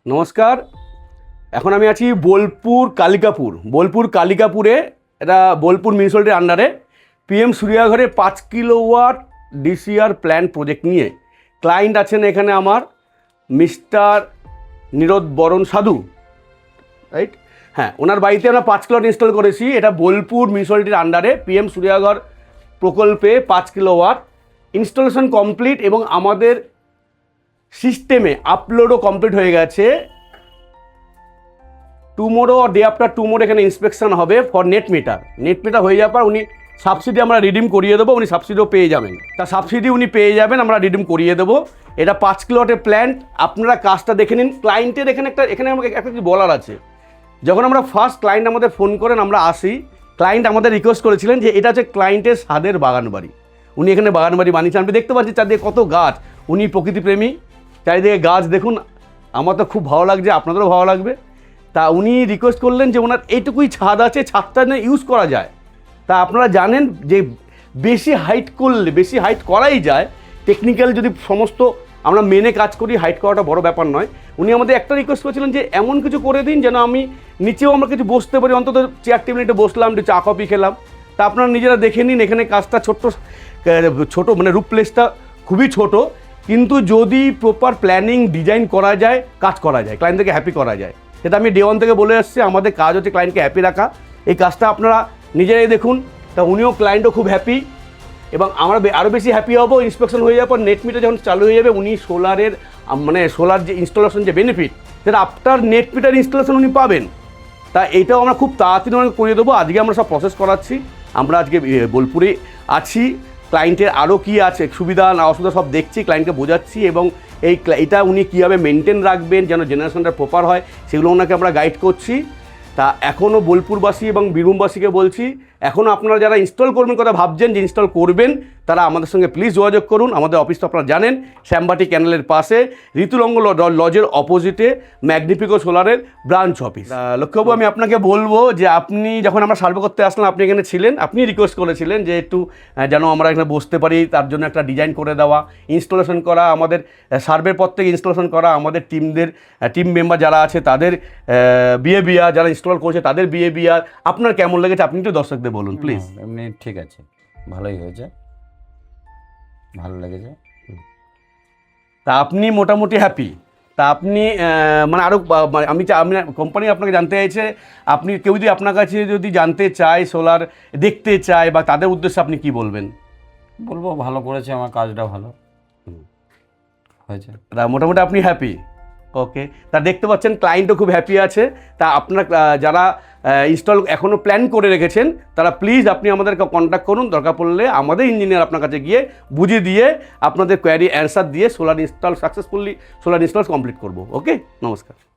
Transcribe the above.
নমস্কার। এখন আমি আছি বোলপুর কালিকাপুরে। এটা বোলপুর মিউনিসিপ্যালিটির আন্ডারে পিএম সূর্যাঘরে 5 কিলোওয়াট ডিসিআর প্ল্যান্ট প্রজেক্ট নিয়ে ক্লায়েন্ট আছেন এখানে আমার মিস্টার নিরোদ বরণ সাধু, রাইট? হ্যাঁ, ওনার বাড়িতে আমরা 5 কিলোওয়াট ইনস্টল করেছি। এটা বোলপুর মিউনিসিপ্যালিটির আন্ডারে পিএম সূর্যাঘর প্রকল্পে 5 কিলোওয়াট ইনস্টলেশন কমপ্লিট এবং আমাদের সিস্টেমে আপলোডও কমপ্লিট হয়ে গেছে। টুমোরো ডে আফটার টুমোরো এখানে ইন্সপেকশন হবে ফর নেট মিটার হয়ে যাওয়ার পর উনি সাবসিডি আমরা রিডিম করিয়ে দেবো, উনি সাবসিডিও পেয়ে যাবেন। তা সাবসিডি উনি পেয়ে যাবেন, আমরা রিডিম করিয়ে দেবো। এটা 5 কিলোওয়াটের প্ল্যান্ট। আপনারা কাজটা দেখে নিন। ক্লায়েন্টের এখানে আমাকে একটা কিছু বলার আছে। যখন আমরা ফার্স্ট ক্লায়েন্ট আমাদের ফোন করেন, আমরা আসি, ক্লায়েন্ট আমাদের রিকোয়েস্ট করেছিলেন যে এটা হচ্ছে ক্লায়েন্টের স্বাদের বাগান বাড়ি। উনি এখানে বাগান বাড়ি বানিয়েছেন। আমি দেখতে পাচ্ছি চারদিকে কত গাছ। উনি প্রকৃতিপ্রেমী, চারিদিকে গাছ দেখুন। আমার তো খুব ভালো লাগছে, আপনাদেরও ভালো লাগবে। তা উনি রিকোয়েস্ট করলেন যে ওনার এইটুকুই ছাদ আছে, ছাদটা নিয়ে ইউজ করা যায়। তা আপনারা জানেন যে বেশি হাইট করাই যায়। টেকনিক্যাল যদি সমস্ত আমরা মেনে কাজ করি, হাইট করাটা বড় ব্যাপার নয়। উনি আমাদের একটা রিকোয়েস্ট করেছিলেন যে এমন কিছু করে দিন যেন আমি নিচেও আমরা কিছু বসতে পারি, অন্তত চেয়ার টেবিলে একটু বসলাম, একটু চা কফি খেলাম। তা আপনারা নিজেরা দেখে নিন, এখানে কাজটা ছোট মানে রুফ প্লেসটা খুবই ছোট, কিন্তু যদি প্রপার প্ল্যানিং ডিজাইন করা যায়, কাজ করা যায়, ক্লায়েন্টদেরকে হ্যাপি করা যায়। সেটা আমি ডে ওয়ান থেকে বলে আসছি, আমাদের কাজ হচ্ছে ক্লায়েন্টকে হ্যাপি রাখা। এই কাজটা আপনারা নিজেরাই দেখুন। তা উনিও, ক্লায়েন্টও খুব হ্যাপি এবং আমরা আরও বেশি হ্যাপি হবো। ইন্সপেকশন হয়ে যাওয়ার পর নেট মিটার যখন চালু হয়ে যাবে, উনি সোলার যে ইনস্টলেশন যে বেনিফিট, সেটা আফটার নেট মিটার ইনস্টলেশন উনি পাবেন। তা এইটাও আমরা খুব তাড়াতাড়ি ওনাকে করিয়ে দেবো। আজকে আমরা সব প্রসেস করাচ্ছি। আমরা আজকে বোলপুরে আছি। ক্লায়েন্টের আরও কী আছে সুবিধা না অসুবিধা সব দেখছি, ক্লায়েন্টকে বোঝাচ্ছি এবং এটা উনি কীভাবে মেনটেন রাখবেন যেন জেনারেশনটা প্রপার হয়, সেগুলো ওনাকে আমরা গাইড করছি। তা এখনও বোলপুরবাসী এবং বীরভূমবাসীকে বলছি, এখনও আপনারা যারা ইনস্টল করবেন কথা ভাবছেন যে ইনস্টল করবেন, তারা আমাদের সঙ্গে প্লিজ যোগাযোগ করুন। আমাদের অফিস তো আপনারা জানেন, শ্যামবাটি ক্যানেলের পাশে ঋতুরঙ্গ লজের অপোজিটে ম্যাগনিফিকো সোলারের ব্রাঞ্চ অফিস। লক্ষ্যবাবু, আমি আপনাকে বলবো যে আপনি যখন আমরা সার্ভে করতে আসলাম, আপনি এখানে ছিলেন, আপনি রিকোয়েস্ট করেছিলেন যে একটু যেন আমরা এখানে বসতে পারি, তার জন্য একটা ডিজাইন করে দেওয়া, ইনস্টলেশন করা, আমাদের সার্ভের পর থেকে ইনস্টলেশন করা, আমাদের টিম মেম্বার যারা আছে তাদের বিহেভিয়ার, যারা ইনস্টল করছে তাদের বিহেভিয়ার আপনার কেমন লেগেছে আপনি একটু দর্শকদের বলুন প্লিজ। এমনি ঠিক আছে, ভালোই হয়েছে, ভালো লেগেছে। তা আপনি মোটামুটি হ্যাপি? তা আপনি মানে আরও আমি কোম্পানি আপনাকে জানতে চাইছে, আপনি কেউ যদি আপনার কাছে যদি জানতে চায়, সোলার দেখতে চায় বা তাদের উদ্দেশ্যে আপনি কি বলবেন? বলবো ভালো করেছে, আমার কাজটা ভালো হয়েছে। তা মোটামুটি আপনি হ্যাপি? ওকে। তা দেখতে পাচ্ছেন ক্লায়েন্টও খুব হ্যাপি আছে। তা আপনার যারা ইনস্টল এখনও প্ল্যান করে রেখেছেন, তারা প্লিজ আপনি আমাদেরকে কন্ট্যাক্ট করুন। দরকার পড়লে আমাদের ইঞ্জিনিয়ার আপনার কাছে গিয়ে বুঝিয়ে দিয়ে আপনাদের কোয়ারি অ্যান্সার দিয়ে সোলার ইনস্টল কমপ্লিট করবো। ওকে, নমস্কার।